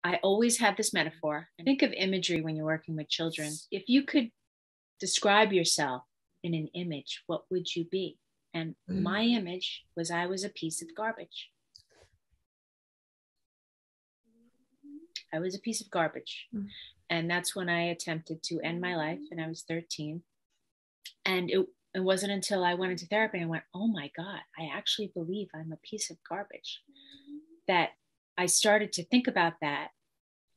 I always have this metaphor. Think of imagery when you're working with children. If you could describe yourself in an image, what would you be? And my image was I was a piece of garbage. I was a piece of garbage. And that's when I attempted to end my life, and I was 13. And it wasn't until I went into therapy and I went, oh my God, I actually believe I'm a piece of garbage, that I started to think about that.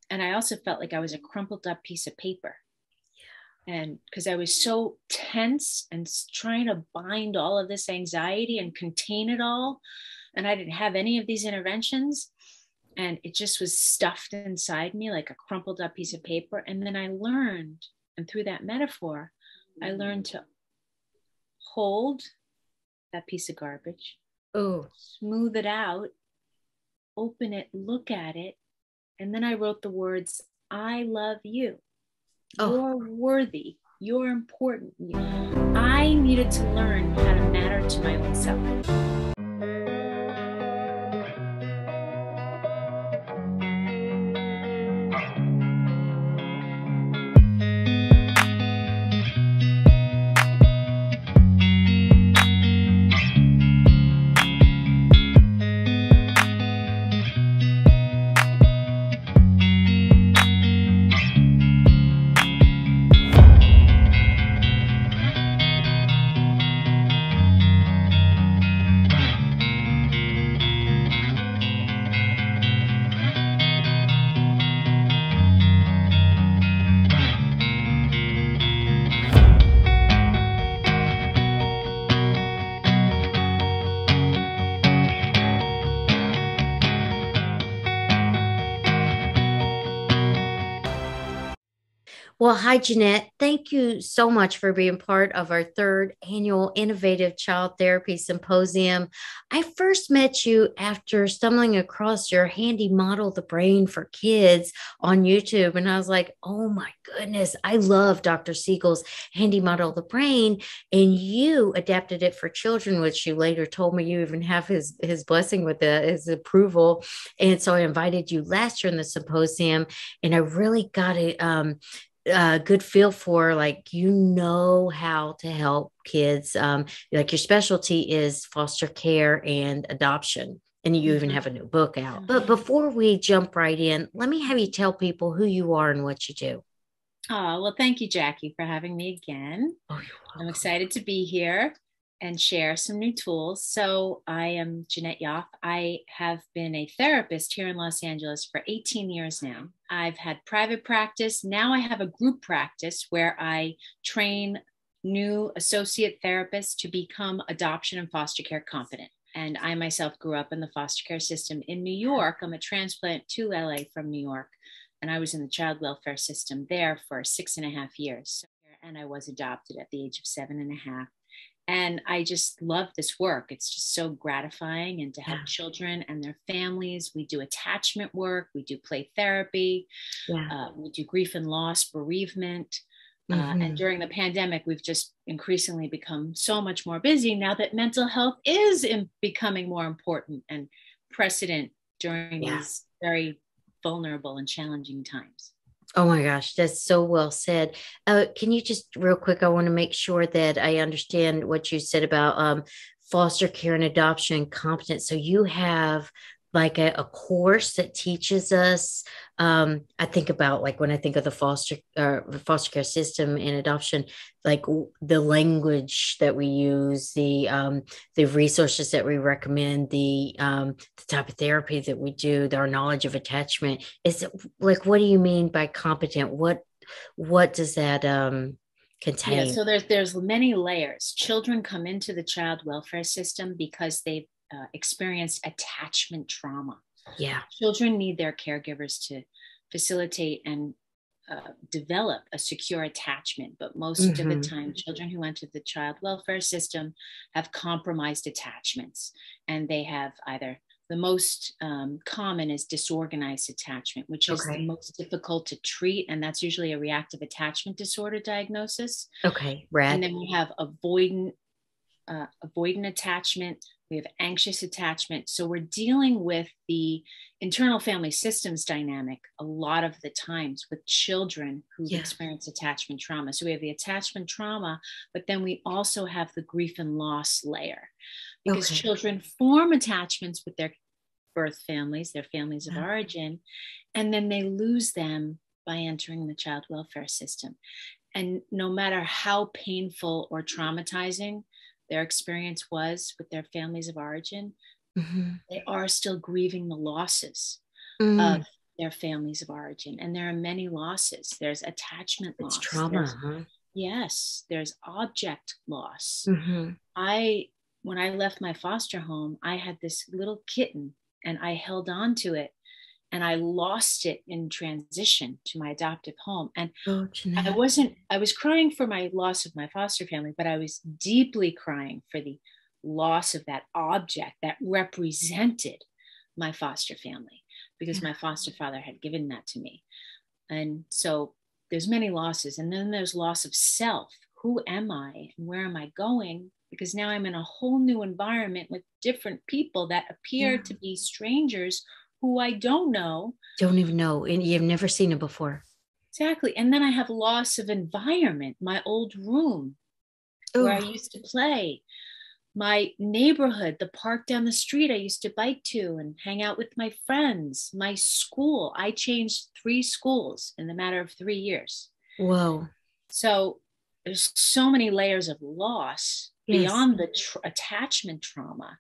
And I also felt like I was a crumpled up piece of paper. And because I was so tense and trying to bind all of this anxiety and contain it all. And I didn't have any of these interventions. And it just was stuffed inside me like a crumpled up piece of paper. And then I learned, and through that metaphor, I learned to hold that piece of garbage, smooth it out, open it, look at it. And then I wrote the words, I love you. You're worthy. You're important. I needed to learn how to matter to my own self. Well, hi, Jeanette. Thank you so much for being part of our third annual Innovative Child Therapy Symposium. I first met you after stumbling across your handy model, The Brain for Kids, on YouTube. And I was like, oh my goodness, I love Dr. Siegel's handy model, The Brain. And you adapted it for children, which you later told me you even have his blessing with it, his approval. And so I invited you last year in the symposium, and I really got it. Good feel for, like, you know how to help kids. Like, your specialty is foster care and adoption, and you even have a new book out. But before we jump right in, let me have you tell people who you are and what you do. Oh, well, thank you, Jackie, for having me again. Oh, you're welcome. I'm excited to be here and share some new tools. So I am Jeanette Yoffe. I have been a therapist here in Los Angeles for 18 years now. I've had private practice. Now I have a group practice where I train new associate therapists to become adoption and foster care competent. And I myself grew up in the foster care system in New York. I'm a transplant to LA from New York. And I was in the child welfare system there for 6.5 years. And I was adopted at the age of 7.5. And I just love this work. It's just so gratifying, and to help children and their families. We do attachment work. We do play therapy. We do grief and loss, bereavement. And during the pandemic, we've just increasingly become so much more busy now that mental health is becoming more important and precedent during these very vulnerable and challenging times. Oh my gosh, that's so well said. Can you just real quick, I want to make sure that I understand what you said about foster care and adoption competence. So you have like a course that teaches us. I think about, like, when I think of the foster care system and adoption, like the language that we use, the resources that we recommend, the type of therapy that we do, our knowledge of attachment. Is it, like, what do you mean by competent? What does that contain? Yeah, so there's many layers. Children come into the child welfare system because they've experienced attachment trauma. Yeah. Children need their caregivers to facilitate and develop a secure attachment. But most of the time, children who enter the child welfare system have compromised attachments. And they have either, the most common is disorganized attachment, which is the most difficult to treat. And that's usually a reactive attachment disorder diagnosis. Okay, right. And then we have avoidant avoidant attachment, we have anxious attachment. So we're dealing with the internal family systems dynamic a lot of the times with children who've experienced attachment trauma. So we have the attachment trauma, but then we also have the grief and loss layer, because children form attachments with their birth families, their families of origin, and then they lose them by entering the child welfare system. And no matter how painful or traumatizing their experience was with their families of origin, they are still grieving the losses of their families of origin. And there are many losses. There's attachment loss. It's trauma, huh? Yes, there's object loss. When I left my foster home, I had this little kitten and I held on to it, and I lost it in transition to my adoptive home. And I was crying for my loss of my foster family, but I was deeply crying for the loss of that object that represented my foster family, because my foster father had given that to me. And so there's many losses. And then there's loss of self. Who am I and where am I going? Because now I'm in a whole new environment with different people that appear to be strangers who I don't know. Don't even know. And you've never seen it before. Exactly. And then I have loss of environment, my old room where I used to play, my neighborhood, the park down the street I used to bike to and hang out with my friends, my school. I changed 3 schools in the matter of 3 years. Whoa. So there's so many layers of loss beyond the attachment trauma.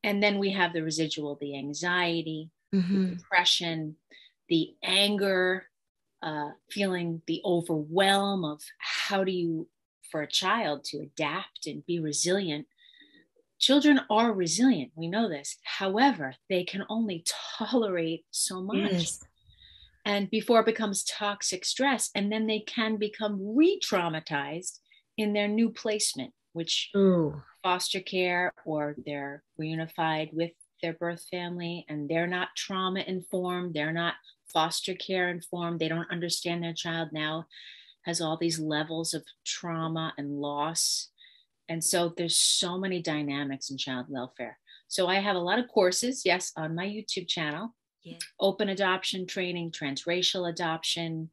And then we have the residual, the anxiety, the depression, the anger, feeling the overwhelm of how do you, for a child to adapt and be resilient. Children are resilient. We know this. However, they can only tolerate so much. And before it becomes toxic stress, and then they can become re-traumatized in their new placement, which foster care, or they're reunified with their birth family, and they're not trauma informed. They're not foster care informed. They don't understand their child now has all these levels of trauma and loss. And so there's so many dynamics in child welfare. So I have a lot of courses, yes, on my YouTube channel. Open adoption training, transracial adoption,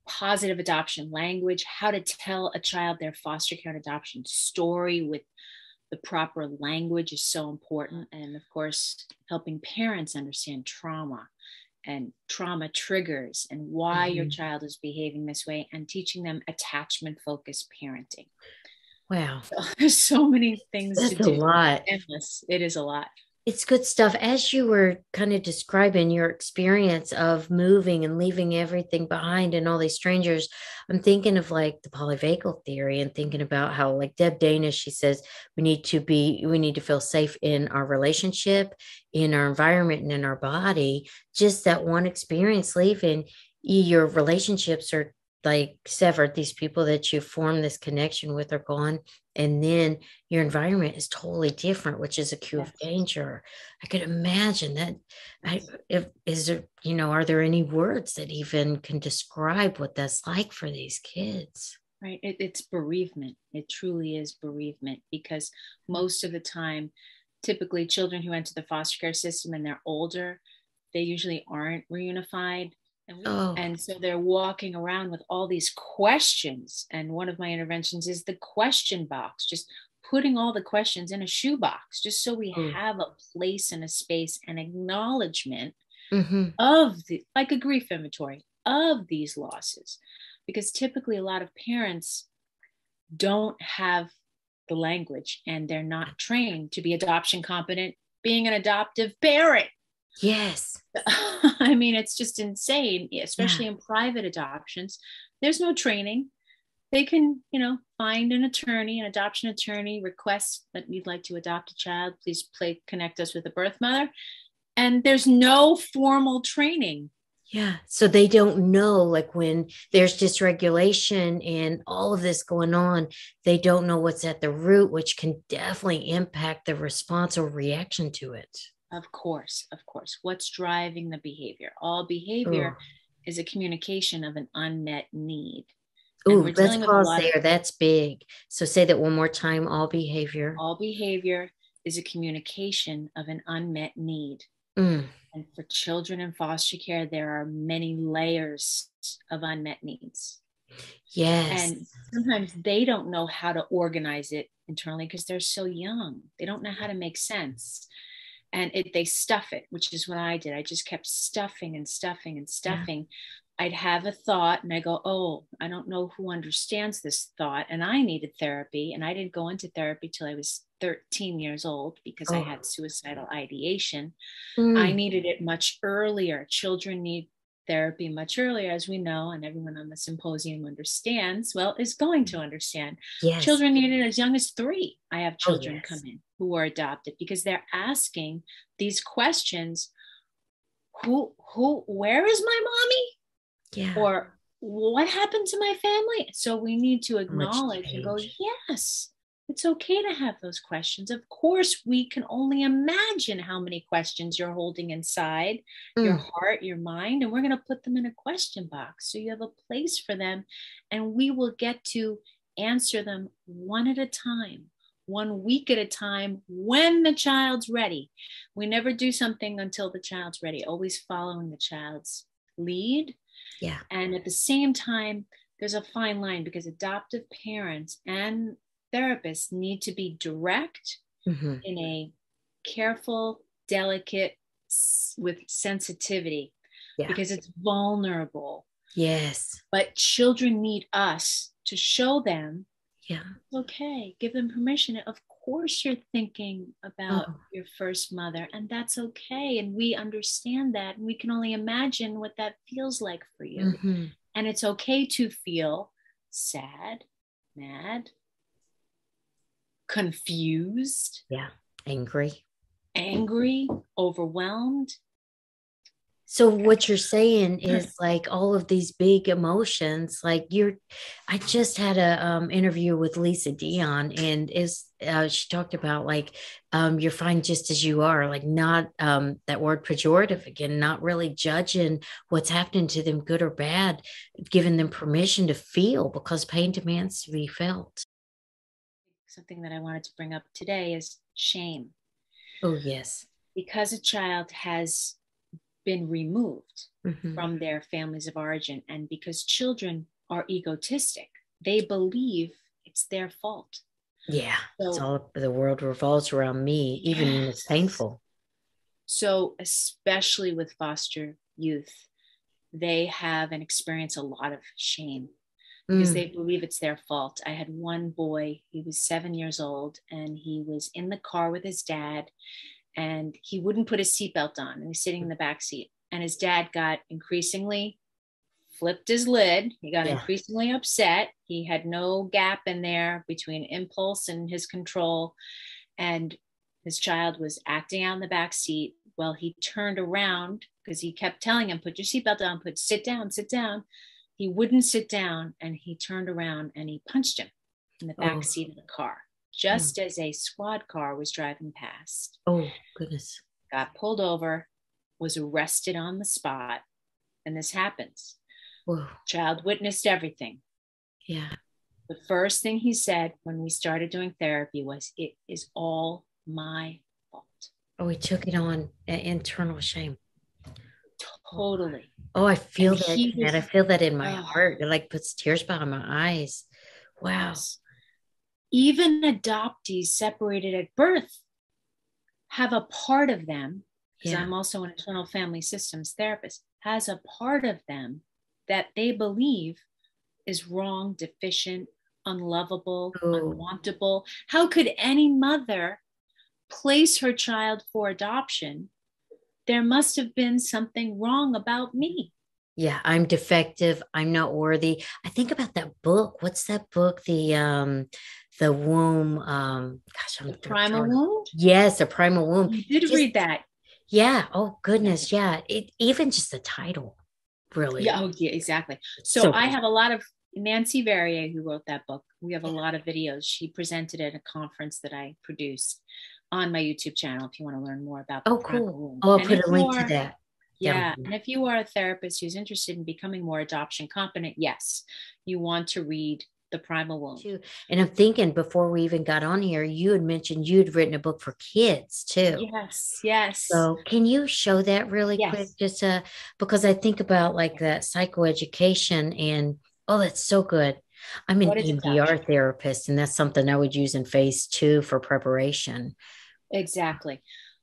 positive adoption language, how to tell a child their foster care and adoption story with the proper language is so important. And of course, helping parents understand trauma and trauma triggers and why your child is behaving this way, and teaching them attachment-focused parenting. Wow. So there's so many things to do. That's a lot. Endless. It is a lot. It's good stuff. As you were kind of describing your experience of moving and leaving everything behind and all these strangers, I'm thinking of like the polyvagal theory, and thinking about how, like Deb Dana, she says we need to feel safe in our relationship, in our environment, and in our body. Just that one experience leaving, your relationships are like severed. These people that you form this connection with are gone, and then your environment is totally different, which is a cue of danger. I could imagine that. Are there any words that even can describe what that's like for these kids? Right. It's bereavement. It truly is bereavement, because most of the time, typically children who enter the foster care system and they're older, they usually aren't reunified. And so they're walking around with all these questions. And one of my interventions is the question box, just putting all the questions in a shoebox, just so we have a place and a space and acknowledgement of like a grief inventory of these losses. Because typically a lot of parents don't have the language, and they're not trained to be adoption competent, being an adoptive parent. Yes. I mean, it's just insane, especially in private adoptions. There's no training. They can, find an attorney, an adoption attorney, request that we'd like to adopt a child. Please connect us with the birth mother. And there's no formal training. Yeah. So they don't know, like when there's dysregulation and all of this going on, they don't know what's at the root, which can definitely impact the response or reaction to it. Of course. What's driving the behavior? All behavior is a communication of an unmet need. And Oh, we're let's dealing with a pause lot of there. That's big. So say that one more time. all behavior is a communication of an unmet need. Mm, And for children in foster care, there are many layers of unmet needs. yes. And sometimes they don't know how to organize it internally because they're so young. They don't know how to make sense. And they stuff it, which is what I did. I just kept stuffing and stuffing and Yeah. stuffing. I'd have a thought and I go, oh, I don't know who understands this thought. And I needed therapy. And I didn't go into therapy till I was 13 years old because I Oh. had suicidal ideation. I Mm, needed it much earlier. Children need therapy much earlier, as we know, and everyone on the symposium understands, well, is going to understand. yes. Children need it as young as 3. I have Oh, children come yes. in who are adopted because they're asking these questions. Where is my mommy? Yeah. Or what happened to my family? So we need to So much acknowledge and go, change. yes, it's okay to have those questions. Of course, we can only imagine how many questions you're holding inside your Mm, heart, your mind, and we're going to put them in a question box. So you have a place for them, and we will get to answer them one at a time, 1 week at a time when the child's ready. We never do something until the child's ready, always following the child's lead. yeah. And at the same time, there's a fine line because adoptive parents and therapists need to be direct Hmm. in a careful, delicate, with sensitivity Yeah. because it's vulnerable. Yes. But children need us to show them, Yeah. okay, give them permission. Of course, you're thinking about Oh. your first mother, and that's okay. And we understand that. And we can only imagine what that feels like for you. Hmm. And it's okay to feel sad, mad, confused, Yeah. Angry. angry, overwhelmed. So what you're saying is like all of these big emotions, like I just had a interview with Lisa Dion, and she talked about like you're fine just as you are, like not that word pejorative again, not really judging what's happening to them, good or bad, giving them permission to feel because pain demands to be felt. Something that I wanted to bring up today is shame. Oh yes. Because a child has been removed Hmm. from their families of origin, and because children are egotistic, they believe it's their fault. Yeah. It's So, all the world revolves around me, even when it's yes. painful. So, especially with foster youth, they have and experience a lot of shame because Mm, they believe it's their fault. I had one boy, he was 7 years old, and he was in the car with his dad, and he wouldn't put his seatbelt on, and he's sitting in the back seat. And his dad got increasingly flipped his lid. He got yeah. increasingly upset. He had no gap in there between impulse and his control. And his child was acting out in the back seat. Well, he turned around because he kept telling him, put your seatbelt on, sit down, sit down. He wouldn't sit down, and he turned around and he punched him in the back Oh. seat of the car, Mm. just as a squad car was driving past. Oh, goodness. Got pulled over, was arrested on the spot, and this happens. Whoa. Child witnessed everything. Yeah. The first thing he said when we started doing therapy was, it is all my fault. Oh, we took it on internal shame. Oh, Totally. oh, I And feel that, he Jeanette. I was, feel that in my oh, heart. It like puts tears behind my eyes. Wow. yes. Even adoptees separated at birth have a part of them, because Yeah. I'm also an internal family systems therapist, has a part of them that they believe is wrong, deficient, unlovable, Oh, unwantable. How could any mother place her child for adoption? There must have been something wrong about me. yeah. I'm defective. I'm not worthy. I think about that book. What's that book? The womb. Gosh, The I'm primal drawing. wound? Yes, a primal womb. You did Just read that. yeah. Oh Yeah. goodness. Yeah. It even just the title, Yeah. really. Oh, yeah, exactly. So So I good. have a lot of Nancy Verrier, who wrote that book. We have a lot of videos. She presented at a conference that I produced on my YouTube channel if you want to learn more about the Oh, primal cool. wound. Oh, I'll And put it's a link to more, that. down Yeah. here. And if you are a therapist who's interested in becoming more adoption competent, yes, you want to read The Primal Wound. Too. And I'm thinking before we even got on here, you had mentioned you'd written a book for kids too. Yes. Yes. So can you show that really quick? Yes. Just because I think about like that psychoeducation and oh, that's so good. I'm an What is EMDR adoption? therapist, and that's something I would use in phase 2 for preparation. Exactly.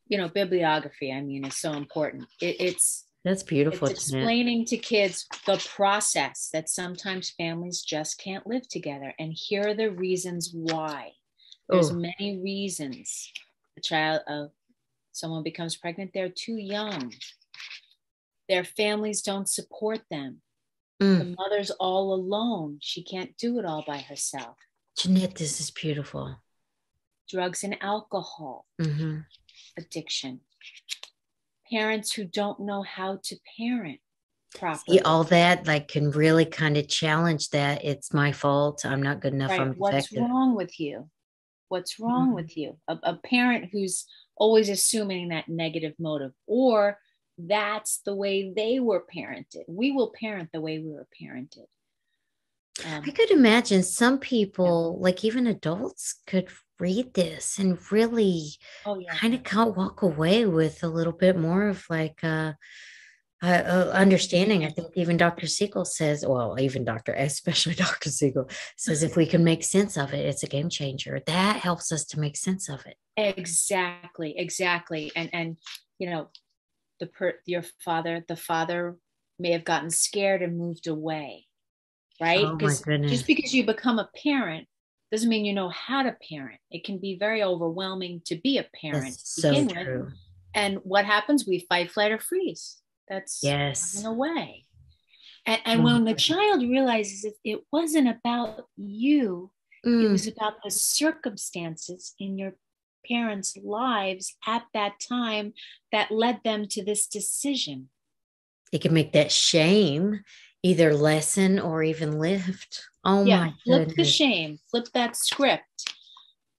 You know, bibliography, I mean, is so important. That's It's beautiful, Jeanette. explaining to kids the process that sometimes families just can't live together. And here are the reasons why. There's Oh, many reasons. A child of someone becomes pregnant, they're too young. Their families don't support them. mm. The mother's all alone. She can't do it all by herself. Jeanette, this is beautiful. Drugs and alcohol Mm-hmm. addiction. Parents who don't know how to parent See, properly. all that like can really kind of challenge that. It's my fault. I'm not good enough. Right. I'm What's defective. wrong with you? What's wrong Mhm. with you? A parent who's always assuming that negative motive, or that's the way they were parented. We will parent the way we were parented. I could imagine some Yeah. people, like even adults, could read this and really Oh, yeah. kind of can't walk away with a little bit more of like understanding. I think even Dr. Siegel says, well, even Dr. especially Dr. Siegel says, if we can make sense of it, it's a game changer. That helps us to make sense of it. Exactly. Exactly. And you know, the father may have gotten scared and moved away, right? Oh my Because just goodness. because you become a parent doesn't mean you know how to parent. It can be very overwhelming to be a parent That's to so begin with. true. And what happens? We fight, flight, or freeze. That's running Yes. away. And Oh my when the goodness. child realizes it wasn't about you, it Mm. was about the circumstances in your parents' lives at that time that led them to this decision. It can make that shame either lessen or even lift. Oh Yeah, my flip the goodness. shame, flip that script.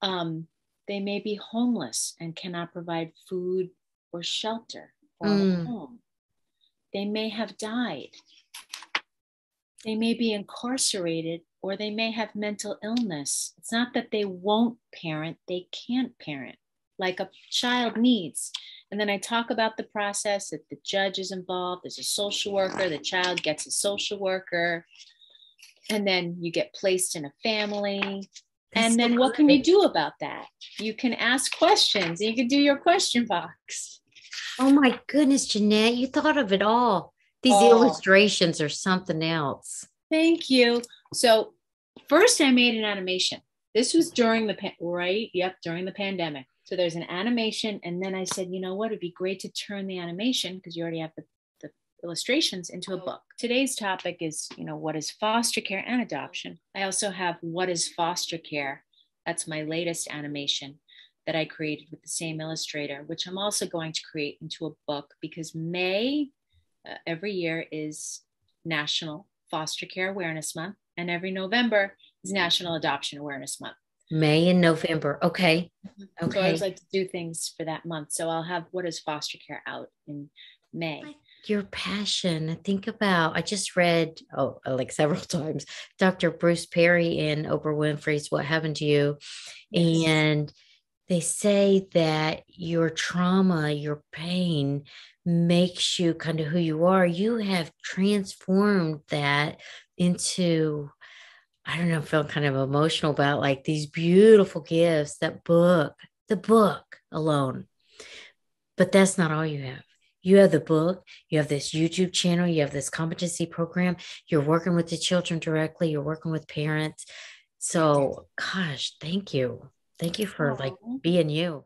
They may be homeless and cannot provide food or shelter or a Mm. home. They may have died. They may be incarcerated or they may have mental illness. It's not that they won't parent, they can't parent like a child needs. And then I talk about the process that the judge is involved, there's a social worker, the child gets a social worker, and then you get placed in a family. That's And so then what can you good. do about that? You can ask questions. You can do your question box. Oh my goodness, Jeanette, you thought of it all. These Oh, illustrations are something else. thank you. So first I made an animation. This was during right? Yep, during the pandemic. So there's an animation. And then I said, you know what? It'd be great to turn the animation, because you already have the illustrations, into a book. Today's topic is, what is foster care and adoption? I also have What is Foster Care? That's my latest animation that I created with the same illustrator, which I'm also going to create into a book, because May every year is National Foster Care Awareness Month, and every November is National Adoption Awareness Month. May and November. Okay. So I always Okay. like to do things for that month. So I'll have What is Foster Care out in May. Your passion. I just read, like several times, Dr. Bruce Perry and Oprah Winfrey's What Happened to You. Yes. And they say that your trauma, your pain makes you kind of who you are. You have transformed that into, I don't know, I feel kind of emotional about like these beautiful gifts, the book alone. But that's not all you have. You have the book, you have this YouTube channel, you have this competency program, you're working with the children directly, you're working with parents. Yes. So, gosh, thank you. Thank you for like Oh. being you.